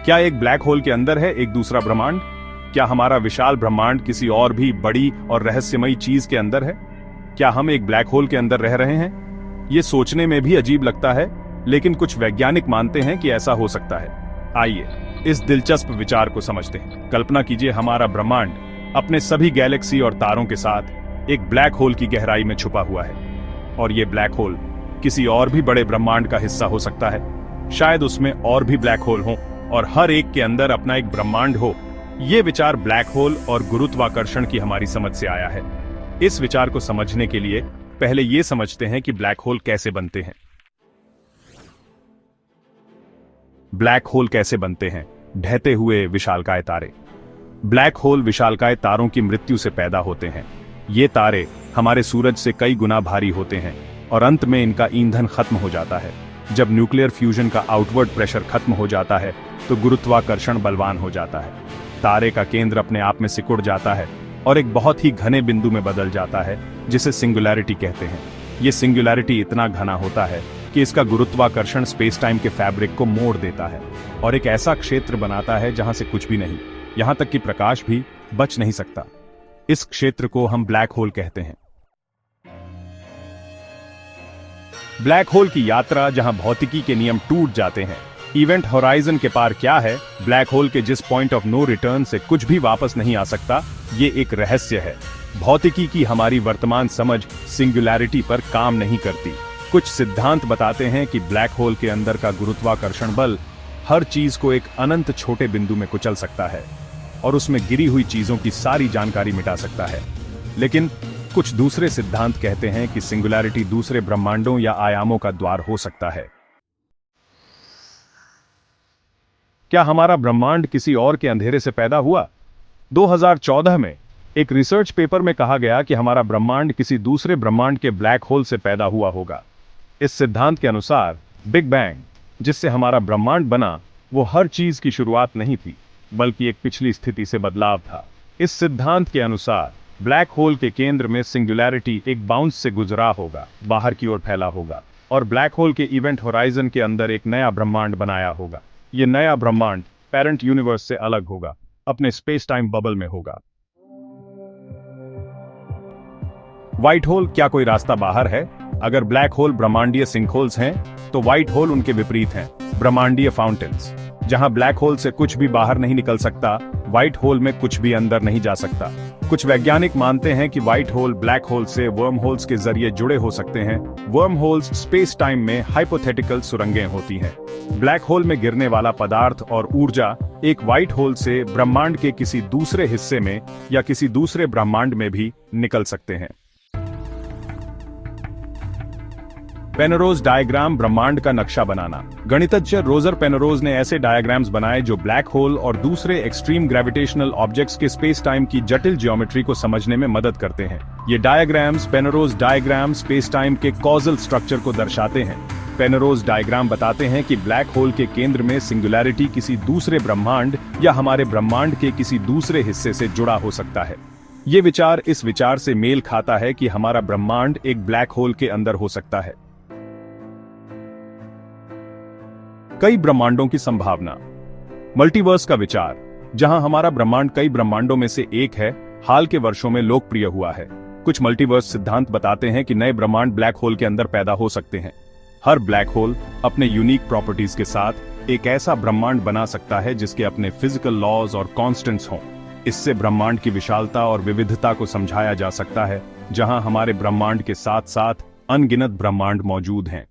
क्या एक black hole के अंदर है एक दूसरा ब्रह्मांड? क्या हमारा विशाल ब्रह्मांड किसी और भी बड़ी और रहस्यमयी चीज के अंदर है? क्या हम एक ब्लैक होल के अंदर रह रहे हैं? ये सोचने में भी अजीब लगता है, लेकिन कुछ वैज्ञानिक मानते हैं कि ऐसा हो सकता है। आइए इस दिलचस्प विचार को समझते हैं। कल्पना कीजिए हमारा ब्रह्मांड अपने सभी गैलेक्सी और तारों के साथ एक ब्लैक होल की गहराई में छुपा हुआ है, और ये ब्लैक होल किसी और भी बड़े ब्रह्मांड का हिस्सा हो सकता है। शायद उसमें और भी ब्लैक होल हों और हर एक के अंदर अपना एक ब्रह्मांड हो। ये विचार ब्लैक होल और गुरुत्वाकर्षण की हमारी समझ से आया है। इस विचार को समझने के लिए पहले ये समझते हैं कि ब्लैक होल कैसे बनते हैं। ब्लैक होल कैसे बनते हैं? ढहते हुए विशालकाय तारे। ब्लैक होल विशालकाय तारों की मृत्यु से पैदा होते हैं। ये तारे हमारे सूरज से कई गुना भारी होते हैं और अंत में इनका ईंधन खत्म हो जाता है। जब न्यूक्लियर फ्यूजन का आउटवर्ड प्रेशर खत्म हो जाता है तो गुरुत्वाकर्षण बलवान हो जाता है। तारे का केंद्र अपने आप में सिकुड़ जाता है और एक बहुत ही घने बिंदु में बदल जाता है, जिसे सिंगुलैरिटी कहते हैं। ये सिंगुलैरिटी इतना घना होता है कि इसका गुरुत्वाकर्षण स्पेस टाइम के फैब्रिक को मोड़ देता है और एक ऐसा क्षेत्र बनाता है जहां से कुछ भी नहीं, यहां तक कि प्रकाश भी बच नहीं सकता। इस क्षेत्र को हम ब्लैक होल कहते हैं। ब्लैक होल की यात्रा जहां भौतिकी के नियम टूट जाते हैं। इवेंट होराइजन के पार क्या है? ब्लैक होल के जिस पॉइंट ऑफ नो रिटर्न से कुछ भी वापस नहीं आ सकता, ये एक रहस्य है। भौतिकी की हमारी वर्तमान समझ सिंगुलैरिटी पर काम नहीं करती। कुछ सिद्धांत बताते हैं कि ब्लैक होल के अंदर का गुरुत्वाकर्षण बल हर चीज को एक अनंत छोटे बिंदु में कुचल सकता है और उसमें गिरी हुई चीजों की सारी जानकारी मिटा सकता है। लेकिन कुछ दूसरे सिद्धांत कहते हैं कि सिंगुलैरिटी दूसरे ब्रह्मांडों या आयामों का द्वार हो सकता है। क्या हमारा ब्रह्मांड किसी और के अंधेरे से पैदा हुआ? 2014 में एक रिसर्च पेपर में कहा गया कि हमारा ब्रह्मांड किसी दूसरे ब्रह्मांड के ब्लैक होल से पैदा हुआ होगा। इस सिद्धांत के अनुसार बिग बैंग, जिससे हमारा ब्रह्मांड बना, वो हर चीज की शुरुआत नहीं थी, बल्कि एक पिछली स्थिति से बदलाव था। इस सिद्धांत के अनुसार ब्लैक होल के केंद्र में सिंगुलैरिटी एक बाउंस से गुजरा होगा, बाहर की ओर फैला होगा और ब्लैक होल के इवेंट होराइजन के अंदर एक नया ब्रह्मांड बनाया होगा। ये नया ब्रह्मांड पेरेंट यूनिवर्स से अलग होगा, अपने स्पेस टाइम बबल में होगा। व्हाइट होल क्या कोई रास्ता बाहर है? अगर ब्लैक होल ब्रह्मांडीय सिंकहोल्स हैं, तो व्हाइट होल उनके विपरीत हैं, ब्रह्मांडीय फाउंटेन्स। जहां ब्लैक होल से कुछ भी बाहर नहीं निकल सकता, व्हाइट होल में कुछ भी अंदर नहीं जा सकता। कुछ वैज्ञानिक मानते हैं कि व्हाइट होल ब्लैक होल से वर्म होल्स के जरिए जुड़े हो सकते हैं। वर्म होल्स स्पेस टाइम में हाइपोथेटिकल सुरंगें होती हैं। ब्लैक होल में गिरने वाला पदार्थ और ऊर्जा एक व्हाइट होल से ब्रह्मांड के किसी दूसरे हिस्से में या किसी दूसरे ब्रह्मांड में भी निकल सकते हैं। पेनरोज डायग्राम ब्रह्मांड का नक्शा बनाना। गणितज्ञ रोजर पेनरोज ने ऐसे डायग्राम्स बनाए जो ब्लैक होल और दूसरे एक्सट्रीम ग्रेविटेशनल ऑब्जेक्ट्स के स्पेस टाइम की जटिल ज्योमेट्री को समझने में मदद करते हैं। ये diagrams Penrose diagram space time के कॉजल स्ट्रक्चर को दर्शाते हैं। पेनरोज डायग्राम बताते हैं कि ब्लैक होल के केंद्र में सिंगुलैरिटी किसी दूसरे ब्रह्मांड या हमारे ब्रह्मांड के किसी दूसरे हिस्से से जुड़ा हो सकता है। ये विचार इस विचार से मेल खाता है कि हमारा ब्रह्मांड एक ब्लैक होल के अंदर हो सकता है। कई ब्रह्मांडों की संभावना। मल्टीवर्स का विचार, जहां हमारा ब्रह्मांड कई ब्रह्मांडों में से एक है, हाल के वर्षों में लोकप्रिय हुआ है। कुछ मल्टीवर्स सिद्धांत बताते हैं कि नए ब्रह्मांड ब्लैक होल के अंदर पैदा हो सकते हैं। हर ब्लैक होल अपने यूनिक प्रॉपर्टीज के साथ एक ऐसा ब्रह्मांड बना सकता है जिसके अपने फिजिकल लॉज और कॉन्स्टेंट्स हों। इससे ब्रह्मांड की विशालता और विविधता को समझाया जा सकता है, जहां हमारे ब्रह्मांड के साथ साथ अनगिनत ब्रह्मांड मौजूद हैं।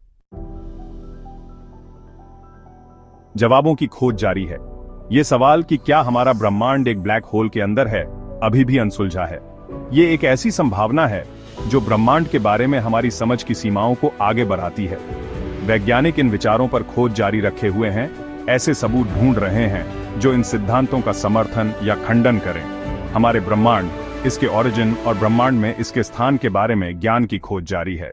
जवाबों की खोज जारी है। ये सवाल कि क्या हमारा ब्रह्मांड एक ब्लैक होल के अंदर है, अभी भी अनसुलझा है। ये एक ऐसी संभावना है जो ब्रह्मांड के बारे में हमारी समझ की सीमाओं को आगे बढ़ाती है। वैज्ञानिक इन विचारों पर खोज जारी रखे हुए हैं, ऐसे सबूत ढूंढ रहे हैं जो इन सिद्धांतों का समर्थन या खंडन करें। हमारे ब्रह्मांड, इसके ओरिजिन और ब्रह्मांड में इसके स्थान के बारे में ज्ञान की खोज जारी है।